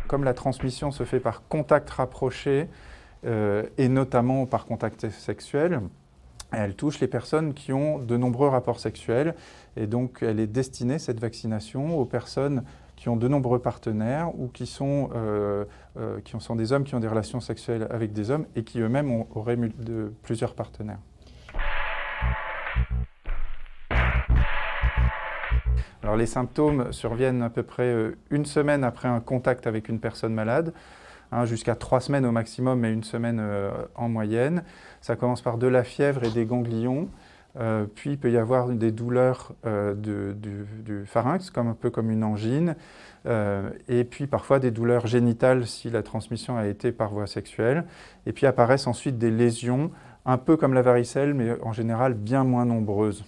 comme la transmission se fait par contact rapproché et notamment par contact sexuel, elle touche les personnes qui ont de nombreux rapports sexuels et donc elle est destinée, cette vaccination, aux personnes qui ont de nombreux partenaires ou qui sont des hommes qui ont des relations sexuelles avec des hommes et qui eux-mêmes auraient plusieurs partenaires. Alors les symptômes surviennent à peu près une semaine après un contact avec une personne malade, jusqu'à 3 semaines au maximum, mais 1 semaine en moyenne. Ça commence par de la fièvre et des ganglions, puis il peut y avoir des douleurs du pharynx, un peu comme une angine, et puis parfois des douleurs génitales si la transmission a été par voie sexuelle, et puis apparaissent ensuite des lésions, un peu comme la varicelle, mais en général bien moins nombreuses.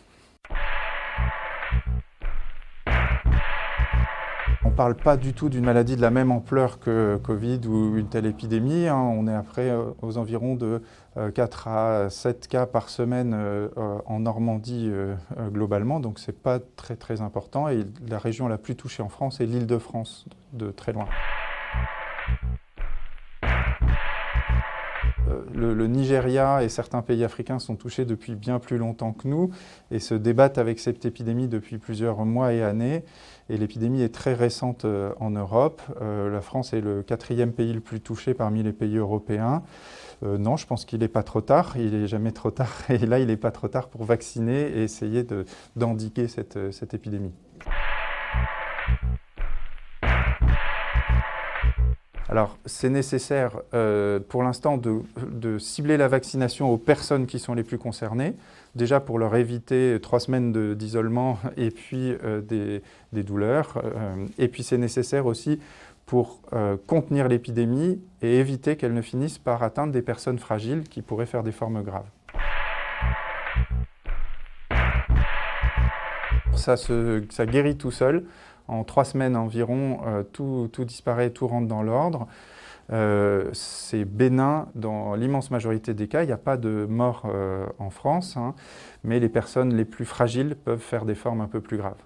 On ne parle pas du tout d'une maladie de la même ampleur que Covid ou une telle épidémie. On est après aux environs de 4 à 7 cas par semaine en Normandie globalement, donc ce n'est pas très important. Et la région la plus touchée en France est l'Île-de-France, de très loin. Le Nigeria et certains pays africains sont touchés depuis bien plus longtemps que nous et se débattent avec cette épidémie depuis plusieurs mois et années. Et l'épidémie est très récente en Europe. La France est le 4e pays le plus touché parmi les pays européens. Non, je pense qu'il n'est pas trop tard, il n'est jamais trop tard. Et là, il n'est pas trop tard pour vacciner et essayer d'endiguer cette épidémie. Alors, c'est nécessaire pour l'instant de cibler la vaccination aux personnes qui sont les plus concernées, déjà pour leur éviter 3 semaines d'isolement et puis des douleurs. Et puis c'est nécessaire aussi pour contenir l'épidémie et éviter qu'elle ne finisse par atteindre des personnes fragiles qui pourraient faire des formes graves. Ça guérit tout seul. En 3 semaines environ, tout disparaît, tout rentre dans l'ordre. C'est bénin dans l'immense majorité des cas. Il n'y a pas de mort en France, mais les personnes les plus fragiles peuvent faire des formes un peu plus graves.